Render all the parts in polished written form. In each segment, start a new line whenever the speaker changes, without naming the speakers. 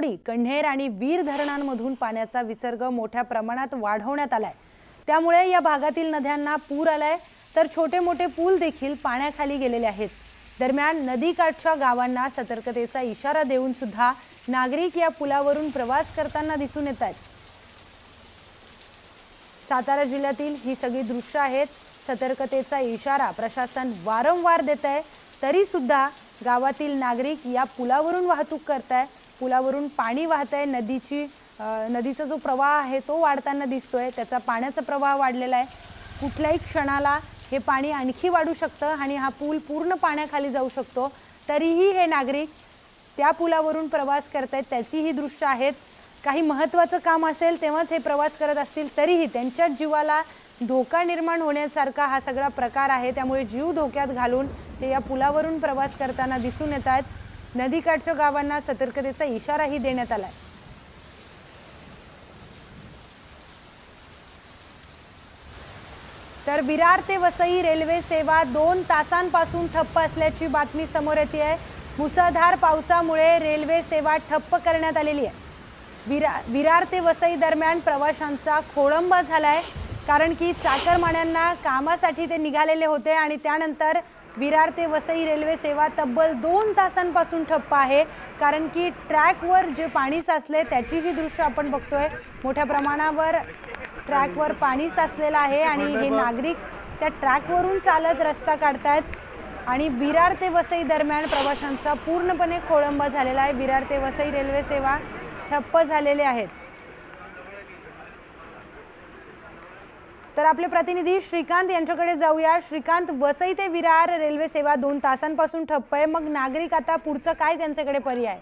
जायकवाडी, कण्हेर आणि वीर धरणांमधून पाण्याचा विसर्ग मोठ्या प्रमाणात वाढवण्यात आलाय। त्यामुळे या भागातील नद्यांना पूर आलाय, तर छोटे मोठे पूल देखील पाण्याखाली गेलेले आहेत। दरम्यान नदीकाठच्या गावांना सतर्कतेचा इशारा देऊन सुद्धा नागरिक या पुलावरून प्रवास करताना दिसून येत आहेत। सातारा जिल्ह्यातील ही सगळी दृश्य आहेत। सतर्कतेचा इशारा प्रशासन वारंवार देत आहे, तरी सुद्धा गावातील नागरिक या पुलावरून वाहतूक करताय। पुलावरून पाणी वाहतंय, नदीचा जो प्रवाह आहे तो वाढताना दिसतोय। त्याचा पाण्याचा प्रवाह वाढलेला आहे। कुठल्याही क्षणाला हे पाणी आणखी वाढू शकतं आणि हा पूल पूर्ण पाण्याखाली जाऊ शकतो। तरीही हे नागरिक त्या पुलावरून प्रवास करतायत। त्याची ही दृश्य आहेत। काही महत्त्वाचं काम असेल तेव्हाच हे प्रवास करत असतील, तरीही त्यांच्या जीवाला धोका निर्माण होण्यासारखा हा सगळा प्रकार आहे। त्यामुळे जीव धोक्यात घालून ते या पुलावरून प्रवास करताना दिसून येत आहेत। नदीकाठच्या गावांना सतर्कतेचा इशाराही देण्यात आलाय। तर विरार ते वसई रेल्वे सेवा 2 तासांपासून ठप्प असल्याची बातमी समोर येते आहे। मुसळधार पावसामुळे रेल्वे सेवा ठप्प करण्यात आलेली आहे। विरार ते वसई दरम्यान प्रवाशांचा खोळंबा झालाय, कारण की चाकरमान्यांना कामासाठी ते निघालेले होते आणि त्यानंतर विरार ते वसई रेल्वे सेवा तब्बल 2 तासांपासून ठप्प आहे। कारण की ट्रॅकवर जे पाणी साचले त्याची ही दृश्य आपण बघतोय। मोठ्या प्रमाणावर ट्रॅकवर पाणी साचलेलं आहे आणि हे नागरिक त्या ट्रॅकवरून चालत रस्ता काढतायत आणि विरार ते वसई दरम्यान प्रवाशांचा पूर्णपणे खोळंबा झालेला आहे। विरार ते वसई रेल्वे सेवा ठप्प झालेले आहेत। तर आपले प्रतिनिधी श्रीकांत यांच्याकडे जाऊया। श्रीकांत, वसई ते विरार रेल्वे सेवा 2 तासांपासून ठप्प आहे, मग नागरिक आता पुढचं काय त्यांच्याकडे पर्याय?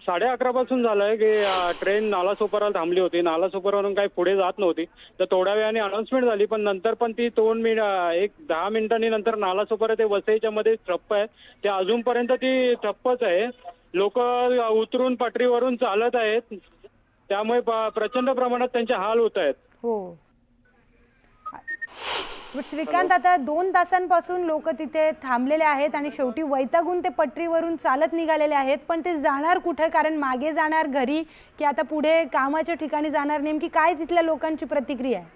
11:30 पासून झालंय की ट्रेन नालासोपाराला थांबली होती। नालासोपारावरून काही पुढे जात नव्हती, तर थोड्या वेळाने अनाउन्समेंट झाली, पण नंतर पण ती 10 मिनिटांनी नंतर नालासोपारा ते वसईच्या मध्ये ठप्प आहे। ते अजूनपर्यंत ती ठप्पच आहे। लोक उतरून पटरीवरून चालत आहेत, त्यामुळे प्रचंड प्रमाणात त्यांचे हाल होत आहेत।
हो श्रीकांत, आता 2 तासांपासून लोक तिथे थांबलेले आहेत आणि शेवटी वैतागून ते पटरीवरून चालत निघालेले आहेत, पण ते जाणार कुठे? कारण मागे जाणार घरी की आता पुढे कामाच्या ठिकाणी जाणार? नेमकी काय तिथल्या लोकांची प्रतिक्रिया आहे?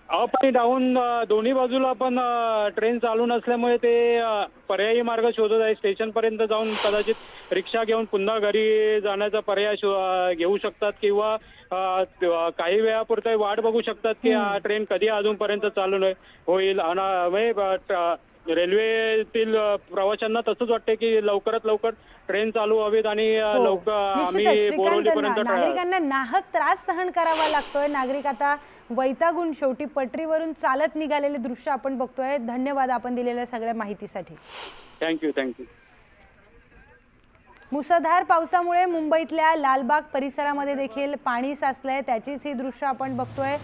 अप आणि डाऊन दोन्ही बाजूला पण ट्रेन चालू नसल्यामुळे ते पर्यायी मार्ग शोधत आहे। स्टेशन पर्यंत जाऊन कदाचित रिक्षा घेऊन पुन्हा घरी जाण्याचा पर्याय घेऊ शकतात किंवा काही वेळापुरता वाट बघू शकतात की ट्रेन कधी अजूनपर्यंत चालू होईल। आणि रेल्वेतील प्रवाशांना तसंच वाटते की लवकरात लवकर ट्रेन चालू व्हावीत आणि लवकर आम्ही बोरवलीपर्यंत
नागरिकांना नाहक त्रास सहन करावा लागतोय। नागरिक आता वैतागून शेवटी पटरीवरून चालत निघालेले दृश्य आपण बघतोय। धन्यवाद आपण दिलेल्या सगळ्या माहितीसाठी।
थँक्यू।
मुसळधार पावसामुळे मुंबईतल्या लालबाग परिसरामध्ये देखील पाणी साचलंय, त्याचीच ही दृश्य आपण बघतोय।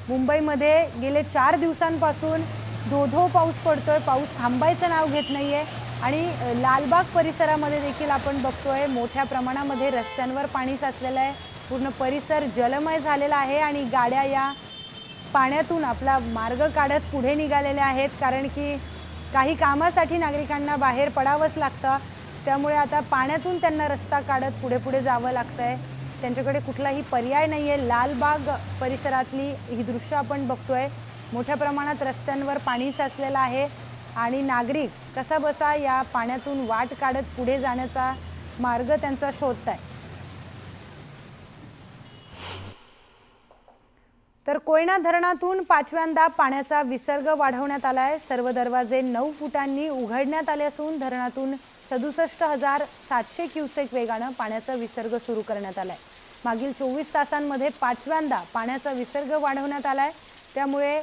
मुंबईमध्ये गेले 4 दिवसांपासून धो पाऊस पडतोय। पाऊस थांबायचं नाव घेत नाहीये आणि लालबाग परिसरामध्ये देखील आपण बघतोय मोठ्या प्रमाणामध्ये रस्त्यांवर पाणी साचलेलं आहे। पूर्ण परिसर जलमय झालेला आहे आणि गाड्या या पाण्यातून आपला मार्ग काढत पुढे निघालेल्या आहेत, कारण की काही कामासाठी नागरिकांना बाहेर पडावंच लागतं। त्यामुळे आता पाण्यातून त्यांना रस्ता काढत पुढे जावं लागतंय। त्यांच्याकडे कुठलाही पर्याय नाहीये। लालबाग परिसरातली ही दृश्य आपण बघतोय। मोठ्या प्रमाणात रस्त्यांवर पाणी साचलेलं आहे आणि नागरिक कसाबसा या पाण्यातून वाट काढत पुढे जाण्याचा मार्ग त्यांचा शोधताय। तर कोयना धरणातून 5व्यांदा पाण्याचा विसर्ग वाढवण्यात आलाय। सर्व दरवाजे 9 फुटांनी उघडण्यात आले असून धरणातून 67,700 क्युसेक वेगानं पाण्याचा विसर्ग सुरू करण्यात आलाय। मागील 24 तासांमध्ये 5व्यांदा पाण्याचा विसर्ग वाढवण्यात आलाय। त्यामुळे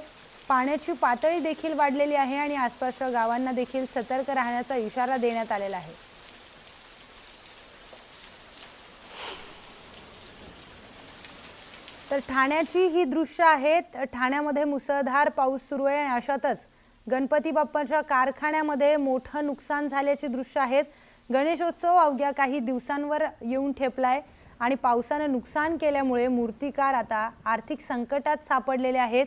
पाण्याची पातळी देखील वाढलेली आहे आणि आसपासच्या गावांना देखील सतर्क राहण्याचा इशारा देण्यात आलेला आहे। तर ठाण्याची ही दृश्य आहेत। ठाण्यामध्ये मुसळधार पाऊस सुरू आहे आणि अशातच गणपती बाप्पाच्या कारखान्यामध्ये मोठं नुकसान झाल्याची दृश्य आहेत। गणेशोत्सव अवघ्या काही दिवसांवर येऊन ठेपलाय आणि पावसाने नुकसान केल्यामुळे मूर्तिकार आता आर्थिक संकटात सापडलेले आहेत।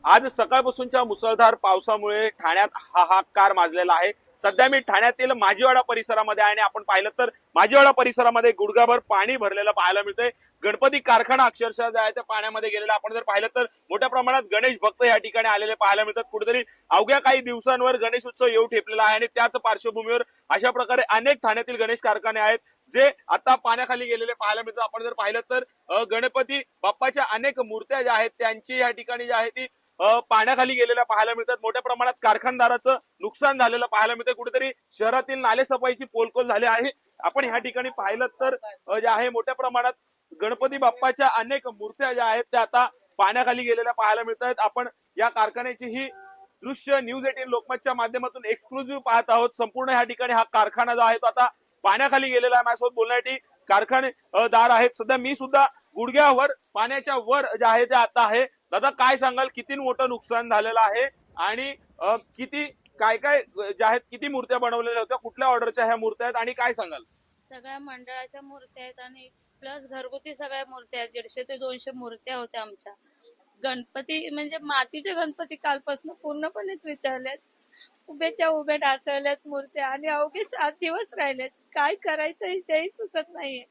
आज सकाळपासूनच्या मुसळधार पावसामुळे ठाण्यात हाहाकार माजलेला आहे। सध्या मी ठाण्यातील माझीवाडा परिसरामध्ये आहे आणि आपण पाहिलं तर माझीवाडा परिसरामध्ये गुडघाभर पाणी भरलेलं पाहायला मिळतंय। गणपती कारखाना अक्षरशः जो आहे त्या पाण्यामध्ये गेलेला आपण जर पाहिलं तर मोठ्या प्रमाणात गणेश भक्त या ठिकाणी आलेले पाहायला मिळतात। कुठेतरी अवघ्या काही दिवसांवर गणेश उत्सव येऊ ठेपलेला आहे आणि त्याच पार्श्वभूमीवर अशा प्रकारे अनेक ठाण्यातील गणेश कारखाने आहेत जे आता पाण्याखाली गेलेले पाहायला मिळतात। आपण जर पाहिलं तर गणपती बाप्पाच्या अनेक मूर्त्या ज्या आहेत त्यांची या ठिकाणी जी आहे ती पाण्याखाली गेलेल्या पाहायला मिळतात। मोठ्या प्रमाणात कारखानदाराचं नुकसान झालेलं पाहायला मिळतं। कुठेतरी शहरातील नालेसफाईची पोलकोल झाली आहे। आपण ह्या ठिकाणी पाहिलं तर जे आहे मोठ्या प्रमाणात गणपती बाप्पाच्या अनेक मूर्त्या ज्या आहेत त्या आता पाण्याखाली गेलेल्या पाहायला मिळत आहेत। आपण या कारखान्याची ही दृश्य न्यूज 18 लोकमतच्या माध्यमातून एक्सक्लुझिव्ह पाहत आहोत। संपूर्ण ह्या ठिकाणी हा कारखाना जो आहे तो आता पाण्याखाली गेलेला आहे। माझ्यासोबत बोलण्यासाठी कारखानेदार आहेत। सध्या मी सुद्धा गुडघ्यावर पाण्याच्या वर जे आहे ते आता आहे। दादा काय सांगाल, किती मोठं नुकसान झालेलं आहे आणि किती काय काय ज्या आहेत, किती मूर्त्या बनवलेल्या होत्या, कुठल्या ऑर्डरच्या ह्या मूर्त्या आहेत आणि काय सांगाल?
सगळ्या मंडळाच्या मूर्त्या आहेत आणि प्लस घरगुती सगळ्या मूर्त्या आहेत। 150 ते 200 मूर्त्या होत्या आमच्या। गणपती म्हणजे मातीचे गणपती कालपासून पूर्णपणे वितळलेत, उभ्याच्या उभ्या ढासळल्यात मूर्त्या आणि अवघे 7 दिवस राहिलेत। काय करायचं तेही सुचत नाहीये।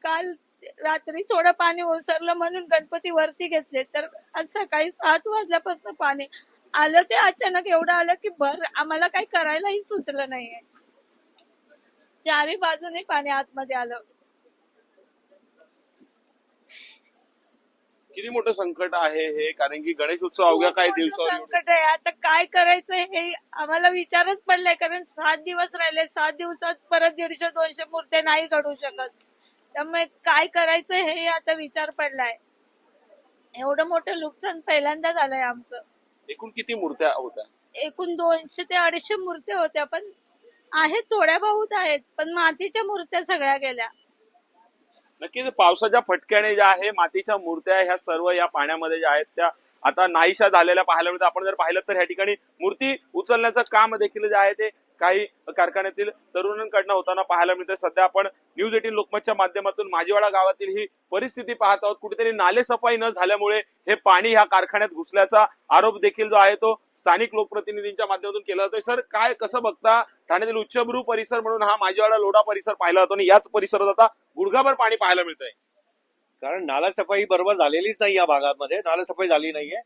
काल रात्री थोडं पाणी ओसरलं म्हणून गणपती वरती घेतले, तर आज सकाळी 7 वाजल्यापासून पाणी आलं ते अचानक एवढं आलं की आम्हाला काही करायलाही सुचलं नाहीये। चारी बाजूने पाणी आतमध्ये आलं।
किती मोठं संकट आहे हे, कारण की गणेश उत्सव अवघ्या काही
खूप मोठं
दिवसावर
संकट आहे। आता काय करायचं हे आम्हाला विचारच पडलाय, कारण 7 दिवस राहिले। 7 दिवसात परत 150-200 मूर्त्या नाही घडू शकत, त्यामुळे काय करायचं हे आता विचार पडलाय। एवढं मोठं नुकसान पहिल्यांदा झालंय आमचं।
एकूण किती मूर्त्या होत्या?
एकूण 200 ते 250 मूर्त्या होत्या, पण आहेत थोड्या बहुत आहेत, पण मातीच्या मूर्त्या सगळ्या गेल्या।
नक्कीच पावसाच्या फटक्याने ज्या आहे मातीच्या मूर्त्या ह्या सर्व या पाण्यामध्ये ज्या आहेत त्या आता नाहीशा झालेल्या पाहायला मिळतात। आपण जर पाहिलं तर ह्या ठिकाणी मूर्ती उचलण्याचं काम देखील जे आहे ते काही कारखान्यातील तरुणांकडनं होताना पाहायला मिळतं। सध्या आपण न्यूज 18 लोकमतच्या माध्यमातून माझीवाडा गावातील ही परिस्थिती पाहत आहोत। कुठेतरी नालेसफाई न झाल्यामुळे हे पाणी ह्या कारखान्यात घुसल्याचा आरोप देखील जो आहे तो स्थानिक लोकप्रतिनिधींच्या माध्यमातून केला जातोय। सर काय कसं बघता, ठाण्यातील उच्चभ्रू परिसर म्हणून हा माझीवाडा लोढा परिसर पाहिला जातो आणि याच परिसरात आता गुडघाभर पाणी पाहायला मिळतंय?
कारण नाला सफाई बरोबर झालेलीच नाही या भागामध्ये, नाला सफाई झाली नाहीये।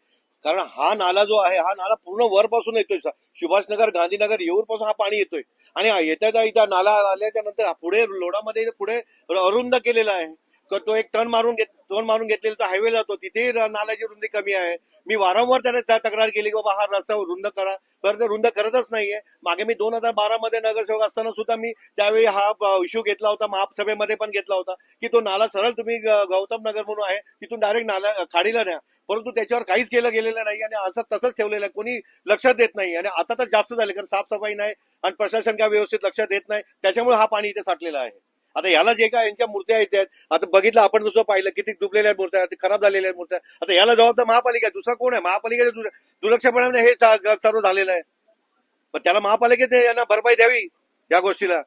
कारण हा नाला जो आहे हा नाला पूर्ण वरपासून येतोय, सुभाषनगर गांधीनगर येऊरपासून हा पाणी येतोय आणि येत्या इथं नाला आल्याच्या नंतर पुढे लोडामध्ये पुढे अरुंद केलेला आहे। तो एक टर्न मारून घेतलेला तो हायवे जातो, तिथे नाल्याची रुंदी कमी आहे। मी वारंवार त्याने तक्रार केली की बाबा हा रस्ता रुंद करा, तर ते रुंद करतच नाहीये। मागे मी 2012 मध्ये नगरसेवक असताना सुद्धा मी त्यावेळी हा इश्यू घेतला होता, महासभेमध्ये पण घेतला होता की तो नाला सरळ तुम्ही गौतम नगर म्हणून आहे तिथून डायरेक्ट नाला खाडीला न्या, परंतु त्याच्यावर काहीच केलं गेलेलं नाही आणि असं तसंच ठेवलेलं आहे, कोणी लक्ष देत नाही। आणि आता तर जास्त झाले, कारण साफसफाई नाही आणि प्रशासन काय व्यवस्थित लक्ष देत नाही, त्याच्यामुळे हा पाणी इथे साठलेला आहे। आता याला जे काय यांच्या मूर्त्या येतात, आता बघितलं आपण दुसरं पाहिलं किती डुबलेल्या मूर्त्या, खराब झालेल्या मूर्त्या, आता याला जबाबदार महापालिका, दुसरा कोण आहे? महापालिकेच्या दुर्लक्षपणाने हे सर्व झालेलं आहे, पण त्याला महापालिकेत यांना भरपाई द्यावी या गोष्टीला।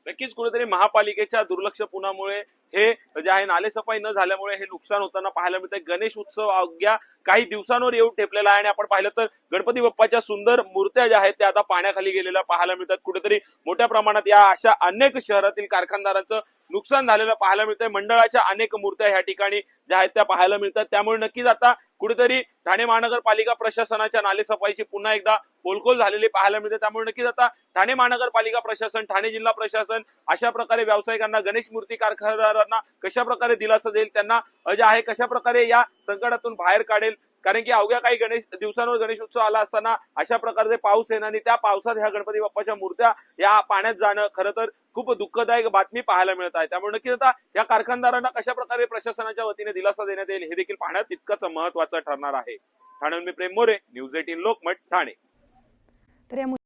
नक्कीच कुठेतरी महापालिकेच्या दुर्लक्षपणामुळे हे जे आहे नालेसफाई न झाल्यामुळे हे नुकसान होताना पाहायला मिळतंय। गणेश उत्सव अवघ्या काही दिवसांवर येऊन ठेपलेला आहे आणि आपण पाहिलं तर गणपती बाप्पाच्या सुंदर मूर्त्या ज्या आहेत त्या आता पाण्याखाली गेलेल्या पाहायला मिळतात। कुठेतरी मोठ्या प्रमाणात या अशा अनेक शहरातील कारखानदारांचं नुकसान झालेलं पाहायला मिळतंय। मंडळाच्या अनेक मूर्त्या ह्या ठिकाणी ज्या आहेत त्या पाहायला मिळतात, त्यामुळे नक्कीच आता कुठेतरी ठाणे महानगरपालिका प्रशासनाच्या नालेसफाईची पुन्हा एकदा पोलकोल झालेली पाहायला मिळते। त्यामुळे नक्कीच आता ठाणे महानगरपालिका प्रशासन, ठाणे जिल्हा प्रशासन अशा प्रकारे व्यावसायिकांना, गणेश मूर्ती कारखानदारांना कशा प्रकारे दिलासा देईल, त्यांना जे आहे कशा प्रकारे या संकटातून बाहेर काढेल, कारण की अवघ्या काही दिवसांवर गणेश उत्सव आला असताना अशा प्रकारचे पाऊस येणं आणि त्या पावसात ह्या गणपती बाप्पाच्या मूर्त्या या पाण्यात जाणं खरं तर खूप दुःखदायक बातमी पाहायला मिळत आहे। त्यामुळे नक्कीच आता या कारखानदारांना कशा प्रकारे प्रशासनाच्या वतीने दिलासा देण्यात येईल हे देखील पाहणं तितकंच महत्वाचं ठरणार आहे। ठाण्याहून मी प्रेम मोरे, न्यूज 18 लोकमत, ठाणे।
तर या